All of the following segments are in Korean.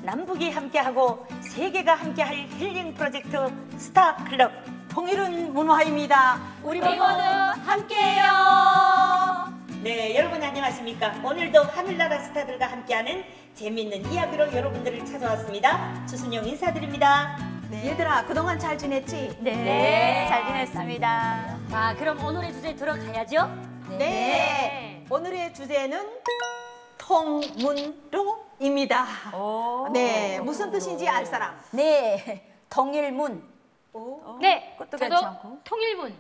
남북이 함께하고 세계가 함께할 힐링 프로젝트 스타클럽 통일은 문화입니다. 우리 모두 함께해요. 네, 여러분 안녕하십니까? 오늘도 하늘나라 스타들과 함께하는 재미있는 이야기로 여러분들을 찾아왔습니다. 주순영 인사드립니다. 네. 얘들아, 그동안 잘 지냈지? 네, 잘 지냈습니다. 자, 그럼 오늘의 주제 들어가야죠? 네. 오늘의 주제는 통문로입니다. 네, 무슨 뜻인지 알 사람? 네, 통일문. 네, 그것도 저도 괜찮고. 통일문.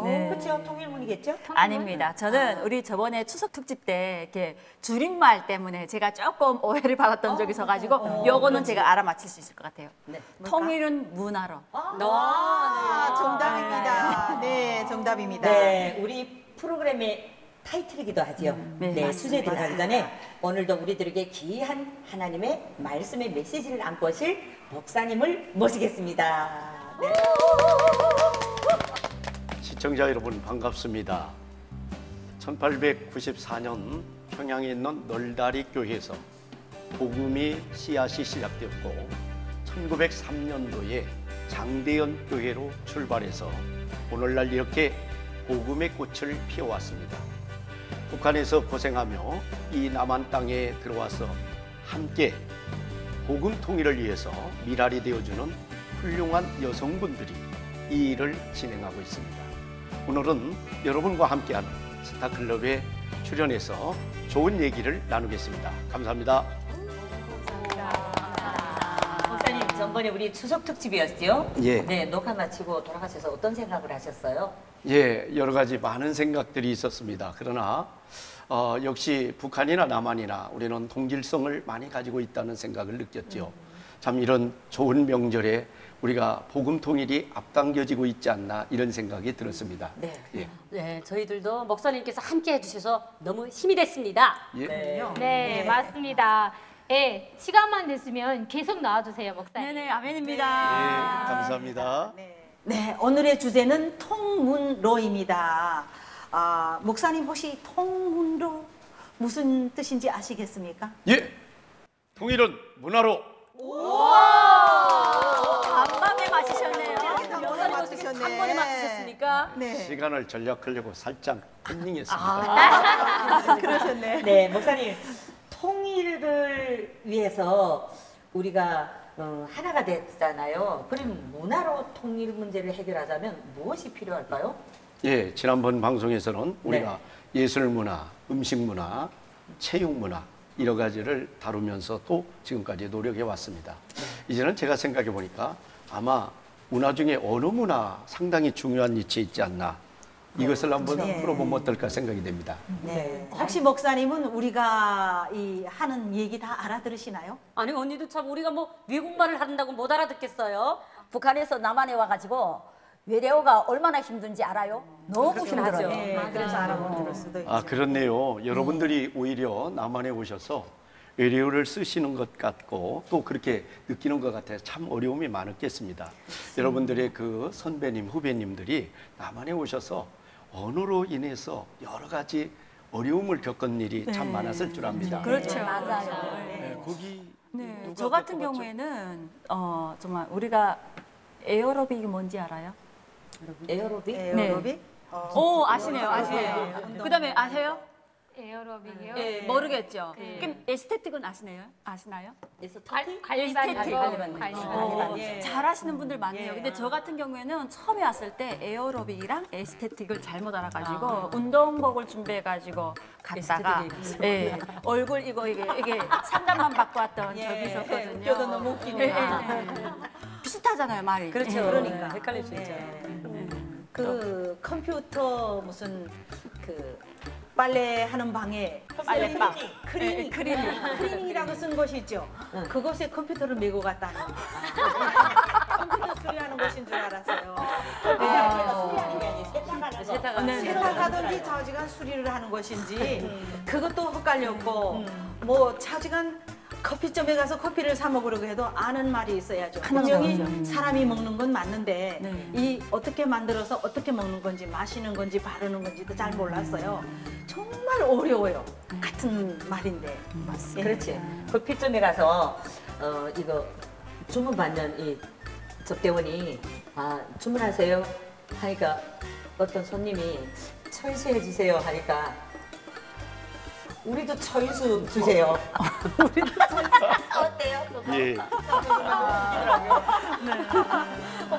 네. 그렇죠? 통일문이겠죠? 아닙니다. 저는 우리 저번에 추석 특집 때 이렇게 줄임말 때문에 제가 조금 오해를 받았던 적이 있어가지고 요거는 제가 알아맞힐 수 있을 것 같아요. 네. 통일은 문화로. 아, 정답입니다. 네, 정답입니다. 네, 우리 프로그램의 타이틀이기도 하지요. 네, 네, 맞습니다. 주제 들어가기 전에 오늘도 우리들에게 귀한 하나님의 말씀의 메시지를 안고 오실 목사님을 모시겠습니다. 네. 시청자 여러분 반갑습니다. 1894년 평양에 있는 널다리 교회에서 복음의 씨앗이 시작되었고 1903년도에 장대연 교회로 출발해서 오늘날 이렇게 복음의 꽃을 피워왔습니다. 북한에서 고생하며 이 남한 땅에 들어와서 함께 복음 통일을 위해서 미랄이 되어주는 훌륭한 여성분들이 이 일을 진행하고 있습니다. 오늘은 여러분과 함께하는 스타클럽에 출연해서 좋은 얘기를 나누겠습니다. 감사합니다. 목사님, 전번에 우리 추석 특집이었죠? 예. 네, 녹화 마치고 돌아가셔서 어떤 생각을 하셨어요? 예, 여러 가지 많은 생각들이 있었습니다. 그러나 역시 북한이나 남한이나 우리는 동질성을 많이 가지고 있다는 생각을 느꼈죠. 참 이런 좋은 명절에 우리가 복음 통일이 앞당겨지고 있지 않나 이런 생각이 들었습니다. 네. 예. 네, 저희들도 목사님께서 함께 해주셔서 너무 힘이 됐습니다. 예. 네, 맞습니다. 네, 시간만 됐으면 계속 나와주세요, 목사님. 네네, 예, 아멘입니다. 감사합니다. 네, 오늘의 주제는 통문로입니다. 아, 목사님 혹시 통문로 무슨 뜻인지 아시겠습니까? 예, 통일은 문화로. 간밤에 마시셨네요. 목사님 어떻게 한 번에 맞추셨습니까? 네. 시간을 전략하려고 살짝 컨닝했습니다. 그러셨네. 네, 목사님, 통일을 위해서 우리가 하나가 됐잖아요. 그럼 문화로 통일 문제를 해결하자면 무엇이 필요할까요? 예, 지난번 방송에서는 우리가 예술 문화, 음식 문화, 체육 문화 여러 가지를 다루면서 또 지금까지 노력해 왔습니다. 이제는 제가 생각해 보니까 아마 문화 중에 어느 문화 상당히 중요한 위치에 있지 않나 이것을 한번 풀어보면 어떨까 생각이 됩니다. 네. 혹시 목사님은 우리가 이 하는 얘기 다 알아들으시나요? 아니, 언니도 참 우리가 뭐 외국말을 한다고 못 알아듣겠어요? 북한에서 남한에 와가지고 외래어가 얼마나 힘든지 알아요? 너무 힘들어요. 네, 그래서 알아볼 수도 있죠. 아, 그렇네요. 여러분들이 오히려 남한에 오셔서 외래어를 쓰시는 것 같고 또 그렇게 느끼는 것 같아서 참 어려움이 많았겠습니다. 여러분들의 그 선배님, 후배님들이 남한에 오셔서 언어로 인해서 여러 가지 어려움을 겪은 일이 참 많았을 줄 압니다. 그렇죠. 맞아요. 네, 거기 네, 누가 저 같은 겪어봤죠? 경우에는 정말 우리가 에어로빅이 뭔지 알아요? 에어로빅? 에어로빅? 오, 아시네요, 아시네요. 그다음에 아세요? 에어로빅이요? 예, 모르겠죠. 그럼 에스테틱은 아시나요? 관리반. 잘 하시는 분들 많네요. 근데 저 같은 경우에는 처음에 왔을 때 에어로빅이랑 에스테틱을 잘못 알아가지고 운동복을 준비해가지고 갔다가 예, 얼굴 이게 상담만 받고 왔던 적이 있었거든요. 웃겨도 너무 웃기네요. 비슷하잖아요, 말이. 그렇죠. 예. 그러니까 헷갈릴 수 있죠. 그 컴퓨터 무슨 그 빨래 하는 방에 빨래방. 클리닝이라고 쓴 곳이 있죠. 그곳에 컴퓨터를 메고 갔다는 컴퓨터 수리하는 곳인 줄 알았어요. 수리하는 게 아니라 세탁하는 거. 세탁하든지 차지간 수리를 하는 것인지 그것도 헷갈렸고 뭐 차지간 커피점에 가서 커피를 사 먹으려고 해도 아는 말이 있어야죠. 분명히 사람이 먹는 건 맞는데 이 어떻게 만들어서 어떻게 먹는 건지 마시는 건지 바르는 건지도 잘 몰랐어요. 정말 어려워요. 같은 말인데. 그렇지. 커피점에 가서 이거 주문 받는 이 접대원이 주문하세요 하니까 어떤 손님이 철수해 주세요 하니까 우리도 철수 주세요. 어때요? 그거? 예.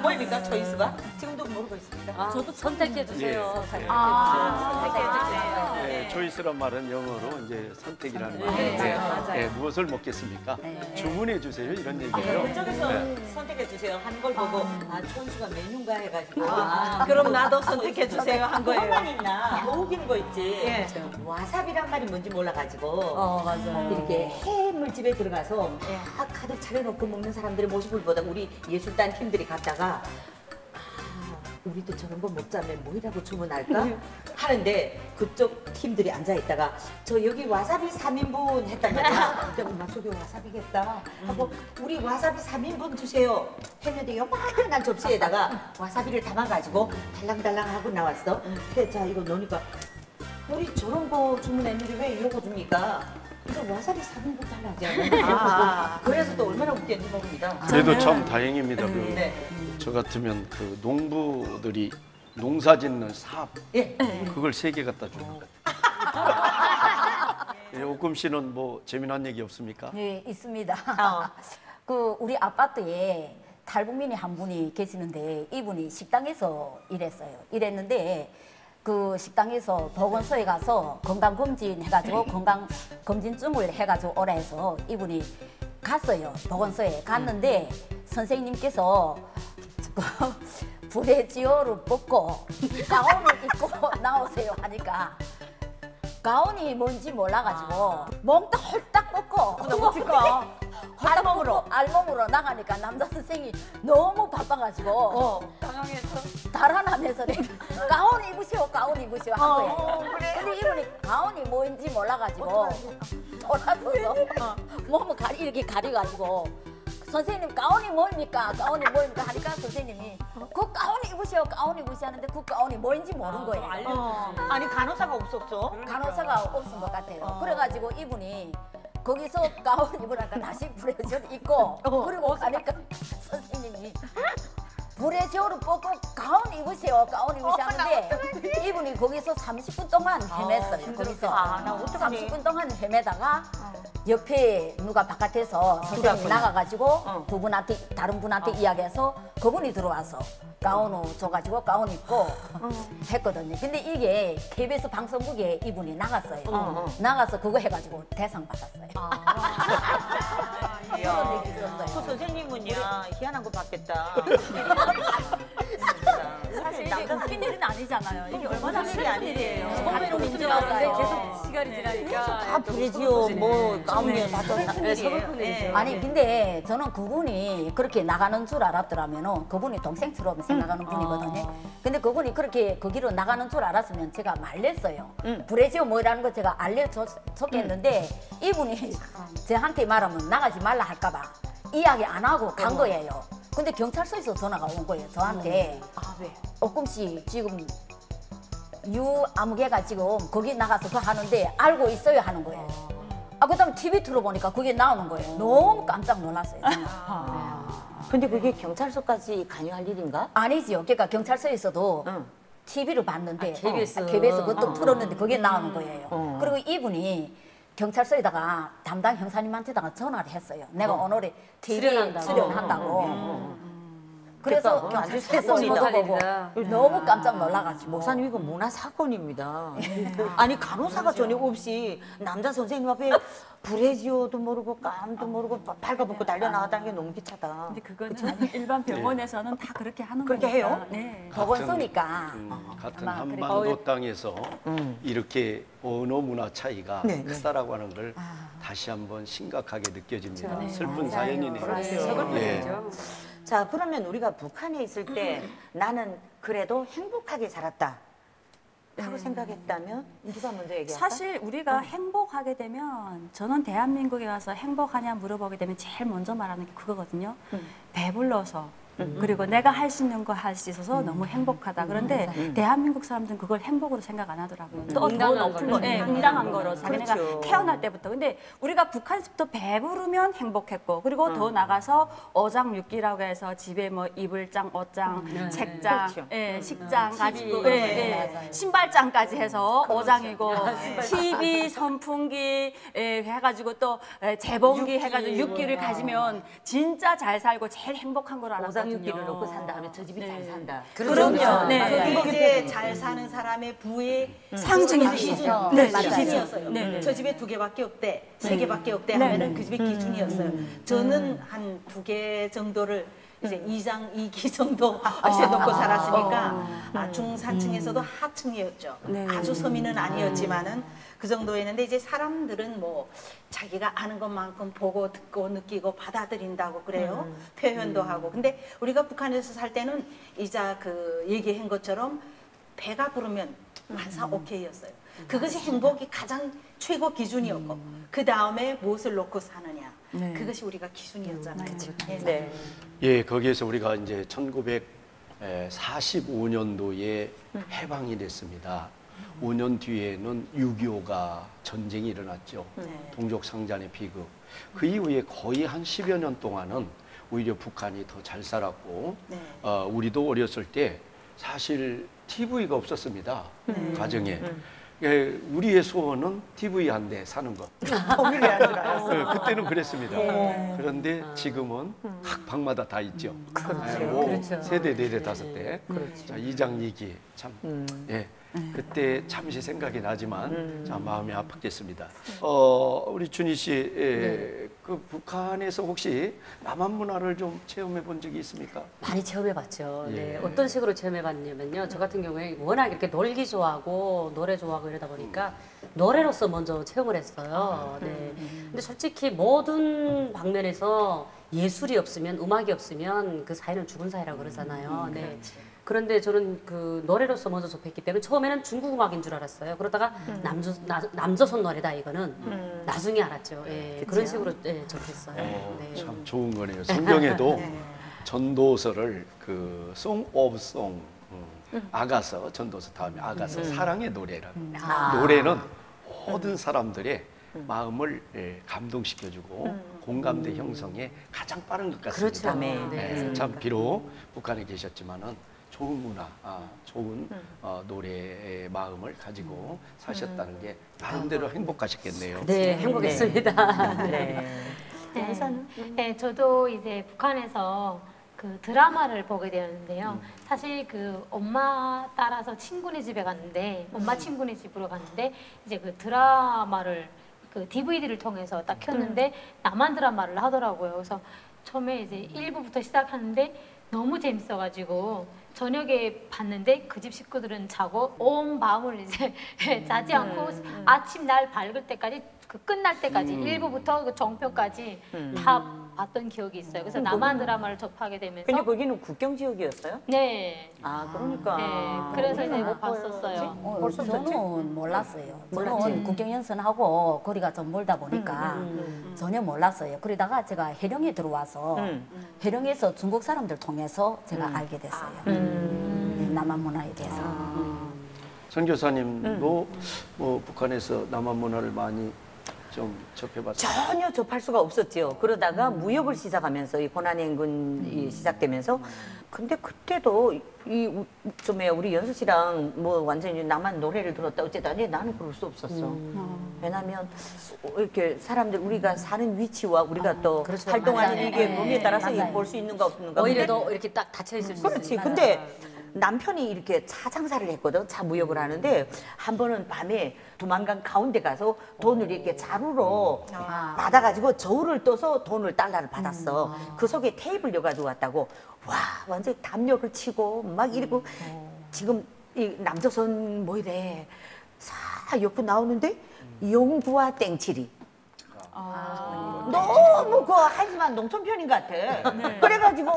뭐입니까 초이스가? 지금도 모르고 있습니다. 저도 선택해 주세요. 선택해 주세요. 네, 초이스란 말은 영어로 이제 선택이라는 네, 말인데 맞아요. 무엇을 먹겠습니까? 주문해 주세요 이런 얘기예요. 그쪽에서 네. 선택해 주세요 한 걸 보고 초이스가 메뉴인가 해가지고 그럼 나도 선택해 주세요 한 거예요. 그것만 있나? 더 웃기는 거 있지. 예. 와사비란 말이 뭔지 몰라가지고 맞아요. 이렇게 해물집에 들어가서 막 가득 차려놓고 먹는 사람들의 모습을 보다 우리 예술단 팀들이 갔다가 우리도 저런 거 먹자면 뭐이라고 주문할까? 하는데 그쪽 팀들이 앉아있다가 저 여기 와사비 3인분 했단 말이야. 근데 엄마 저기 와사비겠다 하고 우리 와사비 3인분 주세요 했는데 요만한 접시에다가 와사비를 담아가지고 달랑달랑 하고 나왔어. 그래 자 이거 넣으니까 우리 저런 거 주문했는데 왜 이런 거 줍니까? 그래서 와사비 3인분 달라지. 그래서 또 얼마나 웃겼는지 모릅니다. 그래도 참 다행입니다. 네. 저 같으면 그 농부들이 농사 짓는 삽 예. 그걸 3개 갖다 주는 것 같아요. 오금 씨는 뭐 재미난 얘기 없습니까? 네, 있습니다. 그 우리 아파트에 탈북민이 한 분이 계시는데 이분이 식당에서 일했어요. 일했는데 그 식당에서 보건소에 가서 건강검진 해가지고 건강검진증을 해가지고 오라 해서 이분이 갔어요. 보건소에 갔는데 선생님께서 브레지오를 벗고 가운을 입고 나오세요 하니까 가운이 뭔지 몰라가지고 몽땅 홀딱 벗고 알몸으로 나가니까 남자 선생이 너무 바빠가지고 당황해서 달아나면서 가운 입으시오 한 거예요. 근데 이분이 가운이 뭔지 몰라가지고 돌아서서 몸을 이렇게 가려가지고 선생님 가운이 뭐입니까 하니까 선생님이 그 가운 입으시오 하는데 그 가운이 뭔지 모르는 거예요. 아니 간호사가 없었어? 간호사가 없은 것 같아요. 그래가지고 이분이 거기서 가운 입으라니까 다시 브레지어를 입고 그리고 가니까 선생님이 브레지어를 벗고 가운 입으세요 하는데 이분이 거기서 30분 동안 헤맸어요. 거기서 30분 동안 헤매다가 옆에 누가 바깥에서 선생님이 나가가지고 다른 분한테 이야기해서 그분이 들어와서 가운을 줘가지고 가운 입고 했거든요. 근데 이게 KBS 방송국에 이분이 나갔어요. 나가서 그거 해가지고 대상 받았어요. 그런 얘기 있었어요. 그 선생님은요 희한한 거 받겠다. 사실 이게 웃긴 일은 아니잖아요. 이게 얼마나 일이 슬픈 아니에요. 일이에요. 처음에는 웃지 않았는데 계속 시간이 지나니까 다 브레지오 뭐 가운이에 맞췄나? 네, 서글픈 일이죠. 아니 근데 저는 그분이 그렇게 나가는 줄 알았더라면은 그분이 동생처럼 생각하는 분이거든요. 근데 그분이 그렇게 거기로 나가는 줄 알았으면 제가 말렸어요. 브레지오 뭐라는 거 제가 알려줬겠는데 이분이 저한테 말하면 나가지 말라 할까봐 이야기 안 하고 간 거예요. 근데 경찰서에서 전화가 온 거예요. 저한테. 왜? 옥금 씨 지금 유아무개가 지금 거기 나가서 그거 하는데 알고 있어요 하는 거예요. 그다음에 TV 틀어보니까 그게 나오는 거예요. 너무 깜짝 놀랐어요. 정말. 근데 그게 경찰서까지 관여할 일인가? 아니지요. 그러니까 경찰서에서도 TV를 봤는데 KBS. 그것도 틀었는데 그게 나오는 거예요. 그리고 이분이 경찰서에다가 담당 형사님한테다가 전화를 했어요. 내가 오늘에 TV 출연한다고. 그래서 그러니까 경찰서에서 아주 저도 보고 너무 깜짝 놀라가지고. 목사님 이거 문화 사건입니다. 아니 간호사가 전혀 없이 남자 선생님 앞에 브레지오도 모르고 가운도 모르고 발가벗고 달려나왔다는 게 너무 비차다. 근데 그거는 일반 병원에서는 다 그렇게 하는 그렇게 거니까. 해요? 네. 보건소니까. 같은 아마 한반도 땅에서 이렇게 언어 문화 차이가 네, 크다라고 하는 걸 다시 한번 심각하게 느껴집니다. 네. 슬픈 사연이네요. 서글픈 예. 일이죠. 자 그러면 우리가 북한에 있을 때 나는 그래도 행복하게 살았다 하고 생각했다면 누가 먼저 얘기할까? 사실 우리가 행복하게 되면 저는 대한민국에 와서 행복하냐 물어보게 되면 제일 먼저 말하는 게 그거거든요. 배불러서 그리고 내가 할 수 있는 거 할 수 있어서 너무 행복하다. 그런데 대한민국 사람들은 그걸 행복으로 생각 안 하더라고요. 또 더 응당한 높은 걸로. 거, 응당한 거로 자기네가 그렇죠. 태어날 때부터. 근데 우리가 북한에서부터 배부르면 행복했고, 그리고 더 나가서 어장육기라고 해서 집에 뭐 이불장, 옷장, 책장, 그렇죠. 예, 식장 가지고, TV. 신발장까지 해서 어장이고, TV, 선풍기 해가지고 또 재봉기 해가지고 육기를 가지면 진짜 잘 살고 제일 행복한 걸 알았거든요. 오장육기를 놓고 산 다음에 저 집이 잘 산다. 그럼요. 네. 그게 이제 잘 사는 사람의 부의 상징이 기준, 되죠. 네, 기준이었어요. 네. 저 집에 2개밖에 없대, 3개밖에 없대 하면은 그 집의 기준이었어요. 저는 한 2개 정도를 이제 2장 2기 정도 세놓고 살았으니까 중산층에서도 하층이었죠. 아주 서민은 아니었지만은 그 정도였는데 이제 사람들은 뭐 자기가 아는 것만큼 보고 듣고 느끼고 받아들인다고 그래요. 표현도 하고. 근데 우리가 북한에서 살 때는 이자 그 얘기한 것처럼 배가 부르면 만사 오케이였어요. 그것이 행복이 가장 최고 기준이었고 그 다음에 무엇을 놓고 사느냐. 그것이 우리가 기준이었잖아요. 네. 예, 거기에서 우리가 이제 1945년도에 해방이 됐습니다. 5년 뒤에는 6.25가 전쟁이 일어났죠. 동족상잔의 비극. 그 이후에 거의 한 10여 년 동안은 오히려 북한이 더 잘 살았고 우리도 어렸을 때 사실 TV가 없었습니다. 가정에. 예, 우리의 소원은 TV 한 대 사는 것. 통일이 아니라. 네, 그때는 그랬습니다. 그런데 지금은 각 방마다 다 있죠. 그렇죠. 세대, 네대, 다섯 대. 자, 이장이기 참. 예. 그때 잠시 생각이 나지만 자, 마음이 아팠겠습니다. 우리 준희 씨, 그 북한에서 혹시 남한 문화를 좀 체험해 본 적이 있습니까? 많이 체험해봤죠. 예. 네. 어떤 식으로 체험해봤냐면요. 저 같은 경우에 워낙 이렇게 놀기 좋아하고 노래 좋아하고 이러다 보니까 노래로서 먼저 체험을 했어요. 네. 근데 솔직히 모든 방면에서 예술이 없으면, 음악이 없으면 그 사회는 죽은 사회라고 그러잖아요. 네. 그런데 저는 그 노래로서 먼저 접했기 때문에 처음에는 중국 음악인 줄 알았어요. 그러다가 남조선 노래다 이거는 나중에 알았죠. 예, 그런 식으로 접했어요. 네. 참 좋은 거네요. 성경에도 전도서를 그 Song of Song, 아가서, 전도서 다음에 아가서, 사랑의 노래라고. 노래는 모든 사람들의 마음을 감동시켜주고 공감대 형성에 가장 빠른 것 같습니다. 그렇죠. 네. 참 비록 북한에 계셨지만은 좋은 문화, 좋은 노래의 마음을 가지고 사셨다는 게 나름대로 행복하셨겠네요. 네, 행복했습니다. 네. 네, 저도 이제 북한에서 그 드라마를 보게 되었는데요. 사실 그 엄마 따라서 친구네 집에 갔는데, 엄마 친구네 집으로 갔는데 이제 그 드라마를 그 DVD를 통해서 딱 켰는데 남한 드라마를 하더라고요. 그래서 처음에 이제 1부부터 시작하는데 너무 재밌어가지고 저녁에 봤는데 그 집 식구들은 자고 온 밤을 이제 자지 않고 아침 날 밝을 때까지 그 끝날 때까지 1부부터 그 정표까지 다 봤던 기억이 있어요. 그래서 남한 드라마를 접하게 되면서 근데 거기는 국경 지역이었어요? 네. 아, 그러니까. 네, 그래서 이제 못 봤었어요. 저는 몰랐어요. 저는 국경연선하고 거리가 좀 멀다 보니까 전혀 몰랐어요. 그러다가 제가 해령에 들어와서 해령에서 중국 사람들 통해서 제가 알게 됐어요. 네, 남한 문화에 대해서. 선 교사님도 뭐 북한에서 남한 문화를 많이 좀 접해봤어요. 전혀 접할 수가 없었죠. 그러다가 무역을 시작하면서 이 고난행군이 시작되면서 근데 그때도 좀에 우리 연수 씨랑 뭐 완전히 나만 노래를 들었다 어쨌든 아니 나는 그럴 수 없었어. 왜냐하면 이렇게 사람들 우리가 사는 위치와 우리가 또 그렇죠. 활동하는 맞아요. 이게 네. 범위에 따라서 맞아요. 볼 수 있는가 없는가. 오히려 근데 더 이렇게 딱 닫혀 있을 수 그렇지. 있으니까. 근데 남편이 이렇게 차 장사를 했거든. 차 무역을 하는데 한 번은 밤에 두만강 가운데 가서 돈을 이렇게 자루로 받아가지고 저울을 떠서 돈을 달러를 받았어. 그 속에 테이블 여가지고 왔다고. 와 완전 히 담력을 치고 막 이러고 지금 이 남조선 뭐 이래 싹 옆으로 나오는데 영구와 땡칠이. 너무 너무 그 하지만 농촌편인 것 같아. 그래가지고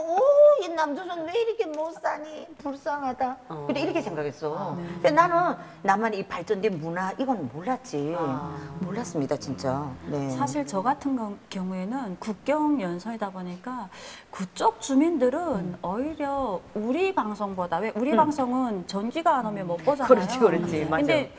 이 남조선 왜 이렇게 못 사니 불쌍하다. 근데 이렇게 생각했어. 근데 나는 나만 이 발전된 문화 이건 몰랐지. 몰랐습니다 진짜. 네. 사실 저 같은 경우에는 국경 연선이다 보니까 그쪽 주민들은 오히려 우리 방송보다 왜 우리 방송은 전기가 안 오면 못 보잖아요. 그렇지 맞아. 근데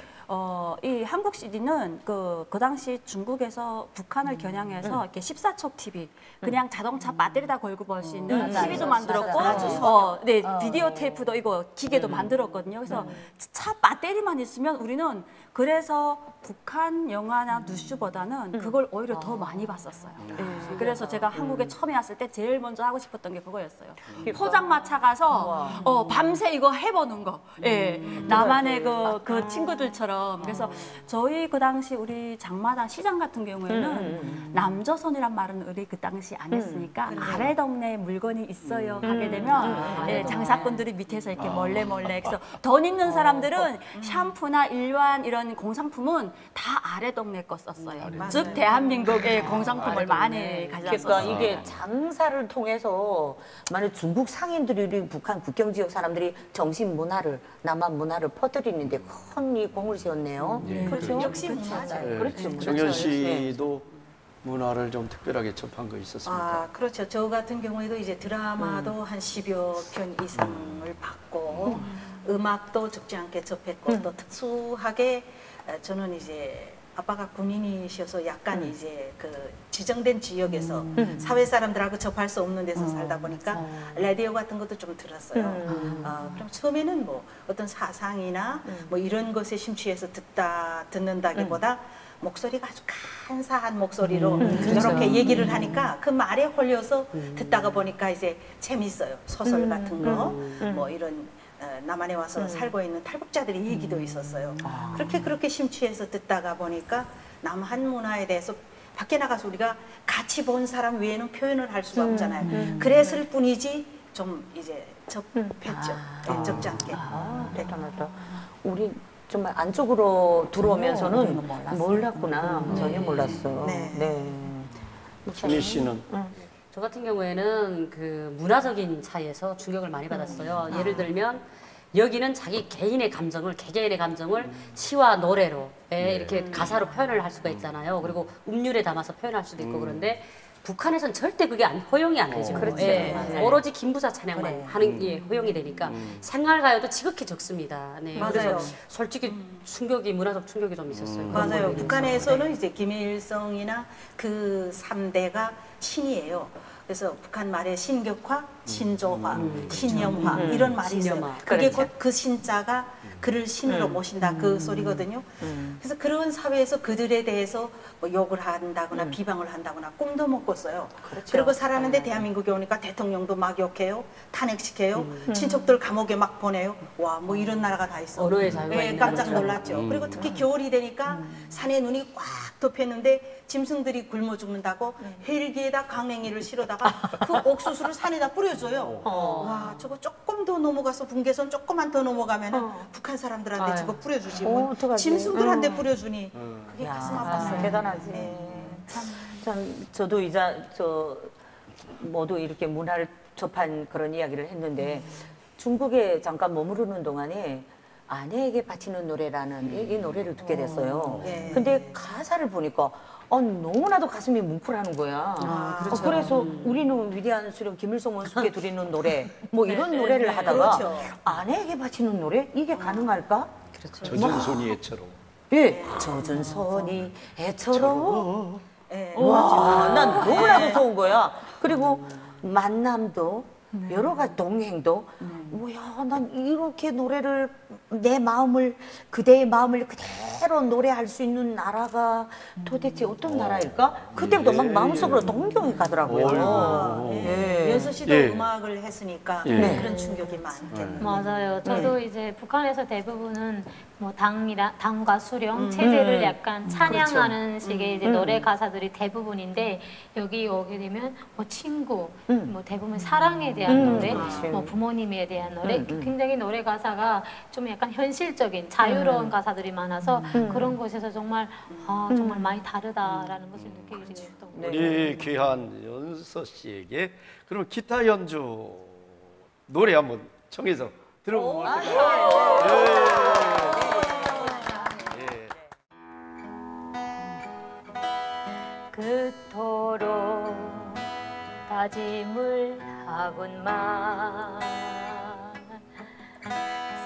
이 한국 CD는 그 당시 중국에서 북한을 겨냥해서 이렇게 14촉 TV 그냥 자동차 배터리다 걸고 볼 수 있는 TV도 만들었고, 네 비디오 테이프도 이거 기계도 만들었거든요. 그래서 차 배터리만 있으면 우리는 그래서 북한 영화나 뉴스보다는 그걸 오히려 더 많이 봤었어요. 네. 그래서 제가 한국에 처음에 왔을 때 제일 먼저 하고 싶었던 게 그거였어요. 포장마차 가서 밤새 이거 해보는 거. 예. 나만의 그 친구들처럼. 그래서 저희 그 당시 우리 장마당 시장 같은 경우에는 남조선이란 말은 우리 그 당시 안 했으니까 아래 동네에 물건이 있어요 하게 되면 예, 장사꾼들이 밑에서 이렇게 몰래 그래서 돈 있는 사람들은 샴푸나 일반 이런 공산품은 다 아래 동네 거 썼어요. 즉 대한민국의 공산품을 많이 가져왔어요. 그러니까 이게 장사를 통해서 만약 중국 상인들이 우리 북한 국경 지역 사람들이 정신 문화를 남한 문화를 퍼뜨리는데 큰 이 공을 세웠네요. 그렇죠. 역시 문화죠. 그렇죠. 정연 씨도 문화를 좀 특별하게 접한 거 있었습니까? 그렇죠. 저 같은 경우에도 이제 드라마도 한 10여 편 이상을 봤고 음악도 적지 않게 접했고 또 특수하게 저는 이제 아빠가 군인이셔서 약간 이제 그 지정된 지역에서 사회 사람들하고 접할 수 없는 데서 살다 보니까 라디오 같은 것도 좀 들었어요. 그럼 처음에는 뭐 어떤 사상이나 뭐 이런 것에 심취해서 듣는다기보다 목소리가 아주 간사한 목소리로 이렇게 얘기를 하니까 그 말에 홀려서 듣다가 보니까 이제 재밌어요. 소설 같은 거, 뭐 이런 남한에 와서 살고 있는 탈북자들의 얘기도 있었어요. 그렇게 심취해서 듣다가 보니까 남한 문화에 대해서 밖에 나가서 우리가 같이 본 사람 외에는 표현을 할 수가 없잖아요. 그랬을 뿐이지 좀 이제 접했죠. 네, 적지 않게. 대단하다. 우리 정말 안쪽으로 들어오면서는 몰랐구나. 전혀 몰랐어. 네. 준희 씨는 저 같은 경우에는 그 문화적인 차이에서 충격을 많이 받았어요. 예를 들면 여기는 자기 개인의 감정을 개개인의 감정을 시와 노래로 이렇게 가사로 표현을 할 수가 있잖아요. 그리고 음률에 담아서 표현할 수도 있고 그런데 북한에선 절대 그게 허용이 안 되죠. 오로지 김부자 찬양만 하는 게 허용이 되니까 생활가요도 지극히 적습니다. 네. 맞아요. 그래서 솔직히 충격이 문화적 충격이 좀 있었어요. 맞아요. 북한에서는 이제 김일성이나 그 3대가 신이에요. 그래서 북한 말에 신격화, 신조화, 신념화 이런 말이 있어요. 그게 곧 그 신자가 그를 신으로 모신다 그 소리거든요. 그래서 그런 사회에서 그들에 대해서 뭐 욕을 한다거나 비방을 한다거나 꿈도 못 꿨어요. 그리고 살았는데 대한민국에 오니까 대통령도 막 욕해요, 탄핵시켜요, 친척들 감옥에 막 보내요. 와, 뭐 이런 나라가 다 있어. 언어의 자유가 있는 깜짝 거죠. 놀랐죠. 그리고 특히 겨울이 되니까 산에 눈이 꽉 덮였는데 짐승들이 굶어 죽는다고 헬기에다 강냉이를 실어다가 그 옥수수를 산에다 뿌려줘요. 와, 저거 조금 더 넘어가서 분계선 조금만 더 넘어가면은 북한 사람들한테 저거 뿌려주지. 뭐 짐승들한테 뿌려주니 그게 가슴 아팠어요. 대단하지. 참 저도 이제 모두 이렇게 문화를 접한 그런 이야기를 했는데 중국에 잠깐 머무르는 동안에 아내에게 바치는 노래라는 이 노래를 듣게 됐어요. 근데 가사를 보니까 너무나도 가슴이 뭉클하는 거야. 그래서 우리는 위대한 수령 김일성 원수께 드리는 노래 뭐 이런 노래를 하다가 아내에게 바치는 노래? 이게 가능할까? 젖은 손이 애처럼. 예, 젖은 손이 애처럼. 와, 난 너무나도 좋은 거야. 그리고 만남도 여러 가지 동행도 뭐야, 난 이렇게 노래를 내 마음을 그대의 마음을 그대로 노래할 수 있는 나라가 도대체 어떤 나라일까? 그때부터 막 마음속으로 동경이 가더라고요. 연서 씨도 음악을 했으니까 그런 충격이 많겠네요. 맞아요. 저도 이제 북한에서 대부분은 뭐 당과 수령 체제를 약간 찬양하는 식의 이제 노래 가사들이 대부분인데 여기 오게 되면 뭐 친구, 뭐 대부분 사랑에 대한 노래, 뭐 부모님에 대한 노래, 굉장히 노래 가사가 좀 약간 현실적인 자유로운 가사들이 많아서 그런 곳에서 정말 정말 많이 다르다라는 것을 느끼게 되었던 거예요. 우리 귀한 연서 씨에게 그럼 기타 연주 노래 한번 청해서 들어보면 어떨까요? 그토록 다짐을 하건만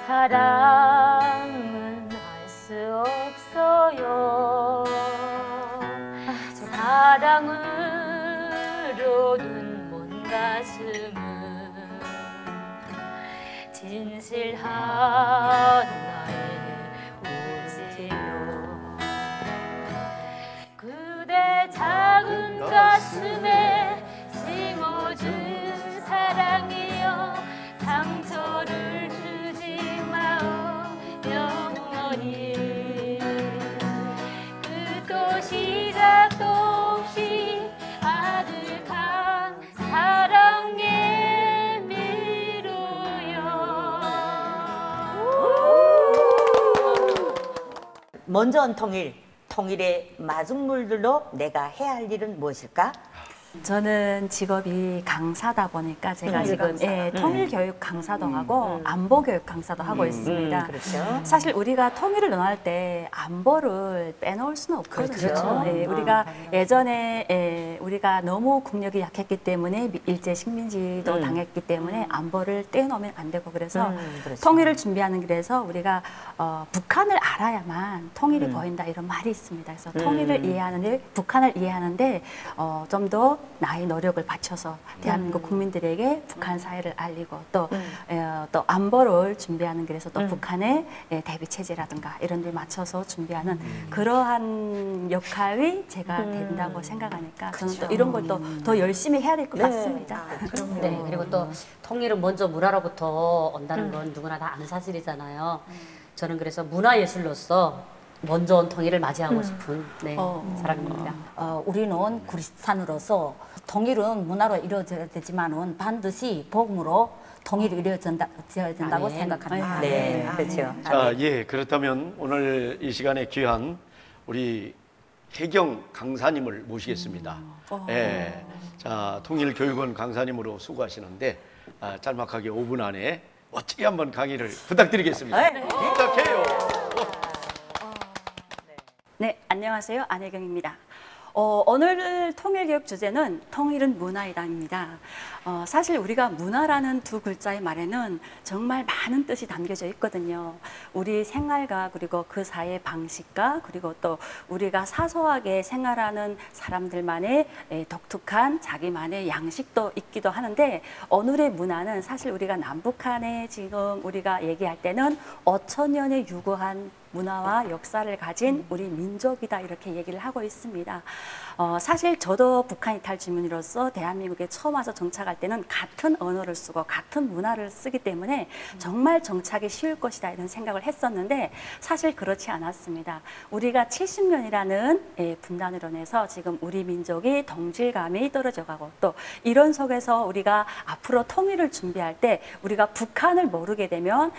사랑은 할 수 없어요. 사랑으로 눈먼 가슴은 진실한 나의 우지요. 그대 작은 가슴에 심어준 사랑이여 상처를 주지 마오 영원히. 끝도 시작도 없이 아득한 사랑의 미로요. 먼저 통일의 마중물들로 내가 해야 할 일은 무엇일까? 저는 직업이 강사다 보니까 제가 지금 강사. 통일 교육 강사도 하고 안보 교육 강사도 하고 있습니다. 그렇죠. 사실 우리가 통일을 논할 때 안보를 빼놓을 수는 없거든요. 그렇죠. 우리가 예전에 우리가 너무 국력이 약했기 때문에 일제 식민지도 당했기 때문에 안보를 떼놓으면 안 되고 그래서 그렇죠. 통일을 준비하는 길에서 우리가 북한을 알아야만 통일이 보인다 이런 말이 있습니다. 그래서 통일을 이해하는데 북한을 이해하는데 좀 더 나의 노력을 바쳐서 대한민국 국민들에게 북한 사회를 알리고 또 안보를 준비하는 길에서 또 북한의 대비 체제라든가 이런 데 맞춰서 준비하는 그러한 역할이 제가 된다고 생각하니까 저는 또 이런 걸 또 더 열심히 해야 될 것 같습니다. 네, 그리고 또 통일은 먼저 문화로부터 온다는 건 누구나 다 아는 사실이잖아요. 저는 그래서 문화예술로서 먼저 온 통일을 맞이하고 싶은 사람입니다. 우리는 그리스찬으로서 통일은 문화로 이루어져야 되지만은 반드시 복음으로 통일이 이루어져야 된다고 아멘. 생각합니다. 네, 그렇죠. 자, 그렇다면 오늘 이 시간에 귀한 우리 혜경 강사님을 모시겠습니다. 자, 통일교육원 강사님으로 수고하시는데 짤막하게 5분 안에 멋지게 한번 강의를 부탁드리겠습니다. 부탁해요. 네, 안녕하세요. 안혜경입니다. 오늘 통일교육 주제는 통일은 문화이다입니다. 사실 우리가 문화라는 두 글자의 말에는 정말 많은 뜻이 담겨져 있거든요. 우리 생활과 그리고 그 사회의 방식과 그리고 또 우리가 사소하게 생활하는 사람들만의 독특한 자기만의 양식도 있기도 하는데 오늘의 문화는 사실 우리가 남북한에 지금 우리가 얘기할 때는 5,000년의 유구한 문화와 역사를 가진 우리 민족이다 이렇게 얘기를 하고 있습니다. 사실 저도 북한 이탈 주민으로서 대한민국에 처음 와서 정착할 때는 같은 언어를 쓰고 같은 문화를 쓰기 때문에 정말 정착이 쉬울 것이다 이런 생각을 했었는데 사실 그렇지 않았습니다. 우리가 70년이라는 분단으로 인해서 지금 우리 민족이 동질감이 떨어져가고 또 이런 속에서 우리가 앞으로 통일을 준비할 때 우리가 북한을 모르게 되면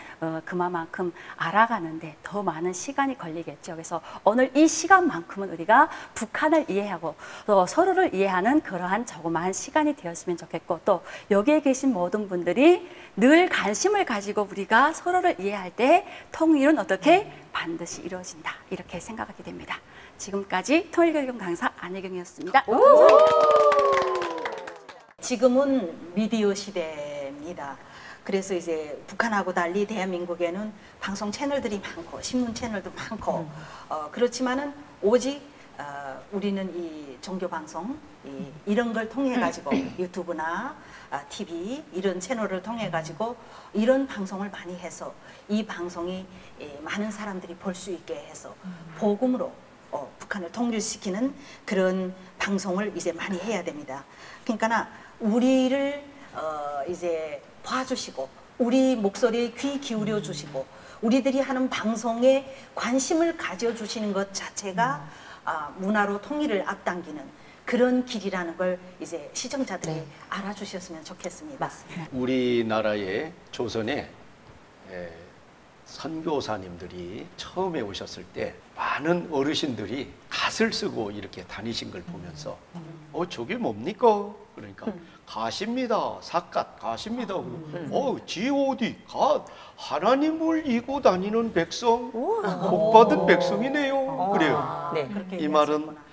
그만큼 알아가는데 더 많은 시간이 걸리겠죠. 그래서 오늘 이 시간만큼은 우리가 북한을 이해하고 또 서로를 이해하는 그러한 조그마한 시간이 되었으면 좋겠고 또 여기에 계신 모든 분들이 늘 관심을 가지고 우리가 서로를 이해할 때 통일은 어떻게 반드시 이루어진다 이렇게 생각하게 됩니다. 지금까지 통일교육원 강사 안혜경이었습니다. 지금은 미디어 시대입니다. 그래서 이제 북한하고 달리 대한민국에는 방송 채널들이 많고 신문 채널도 많고 그렇지만은 오직 우리는 이 종교 방송 이런 걸 통해 가지고 유튜브나 TV 이런 채널을 통해 가지고 이런 방송을 많이 해서 이 방송이 많은 사람들이 볼 수 있게 해서 복음으로 북한을 통일시키는 그런 방송을 이제 많이 해야 됩니다. 그러니까 우리를 이제 봐주시고 우리 목소리에 귀 기울여 주시고 우리들이 하는 방송에 관심을 가져주시는 것 자체가 문화로 통일을 앞당기는 그런 길이라는 걸 이제 시청자들이 알아주셨으면 좋겠습니다. 맞습니다. 우리나라의 조선에 선교사님들이 처음에 오셨을 때 많은 어르신들이 갓을 쓰고 이렇게 다니신 걸 보면서 저게 뭡니까? 그러니까 갓입니다. 삿갓 갓입니다. G.O.D. 갓 하나님을 이고 다니는 백성 복받은 백성이네요. 그래요. 네. 그렇게 이 말은 얘기하셨구나.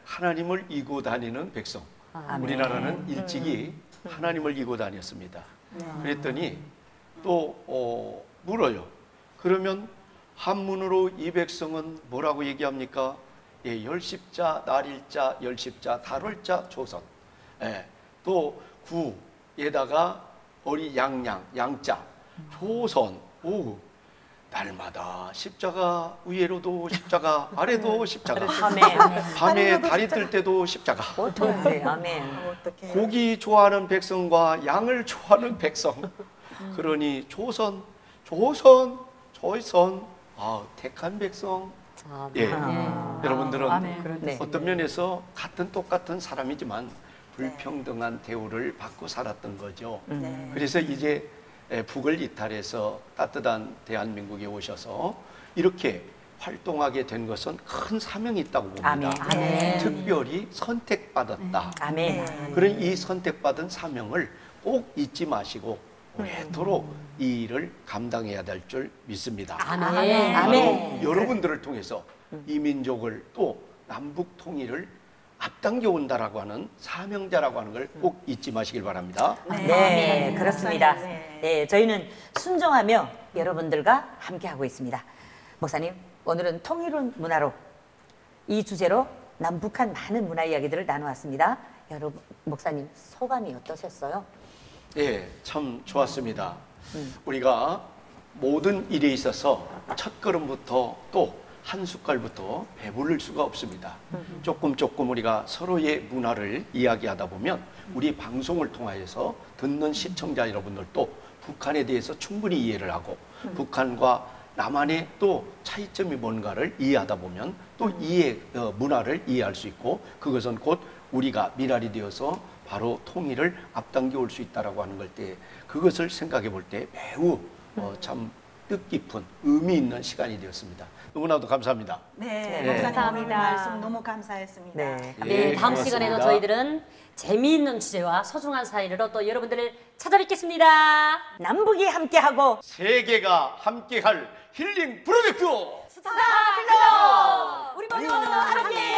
하나님을 이고 다니는 백성. 우리나라는 일찍이 하나님을 이고 다녔습니다. 그랬더니 또 물어요. 그러면 한문으로 이 백성은 뭐라고 얘기합니까? 열십자, 날일자, 열십자, 달월자, 조선. 또 구에다가 어리 양양, 양자, 조선. 오, 날마다 십자가 위에로도 십자가, 아래도 십자가. 밤에 달이 뜰 때도 십자가. 네, 아멘. 어떻게 고기 좋아하는 백성과 양을 좋아하는 백성. 그러니 조선, 택한 백성. 예. 여러분들은 네. 어떤 면에서 똑같은 사람이지만 불평등한 대우를 받고 살았던 거죠. 네. 그래서 이제 북을 이탈해서 따뜻한 대한민국에 오셔서 이렇게 활동하게 된 것은 큰 사명이 있다고 봅니다. 아멘. 특별히 선택받았다. 아멘. 그런 이 선택받은 사명을 꼭 잊지 마시고 오래도록 이 일을 감당해야 될 줄 믿습니다. 아멘. 바로 아멘. 여러분들을 통해서 이 민족을 또 남북 통일을 앞당겨 온다라고 하는 사명자라고 하는 걸 꼭 잊지 마시길 바랍니다. 네, 그렇습니다. 네. 네, 저희는 순종하며 여러분들과 함께하고 있습니다. 목사님, 오늘은 통일은 문화로 이 주제로 남북한 많은 문화 이야기들을 나누었습니다. 여러분, 목사님 소감이 어떠셨어요? 예, 참 좋았습니다. 우리가 모든 일에 있어서 첫 걸음부터 또 한 숟갈부터 배부를 수가 없습니다. 조금 우리가 서로의 문화를 이야기하다 보면 우리 방송을 통하여서 듣는 시청자 여러분들도 북한에 대해서 충분히 이해를 하고 북한과 남한의 또 차이점이 뭔가를 이해하다 보면 또 문화를 이해할 수 있고 그것은 곧 우리가 미랄이 되어서 바로 통일을 앞당겨 올 수 있다라고 하는 걸 때 그것을 생각해 볼 때 매우 참 뜻깊은 의미 있는 시간이 되었습니다. 너무나도 감사합니다. 네, 네. 목사님 오늘 감사합니다. 말씀 너무 감사했습니다. 네. 네, 다음 고맙습니다. 시간에도 저희들은 재미있는 주제와 소중한 사연으로 또 여러분들을 찾아뵙겠습니다. 남북이 함께하고 세계가 함께할 힐링 프로젝트 우리 모두 하나님!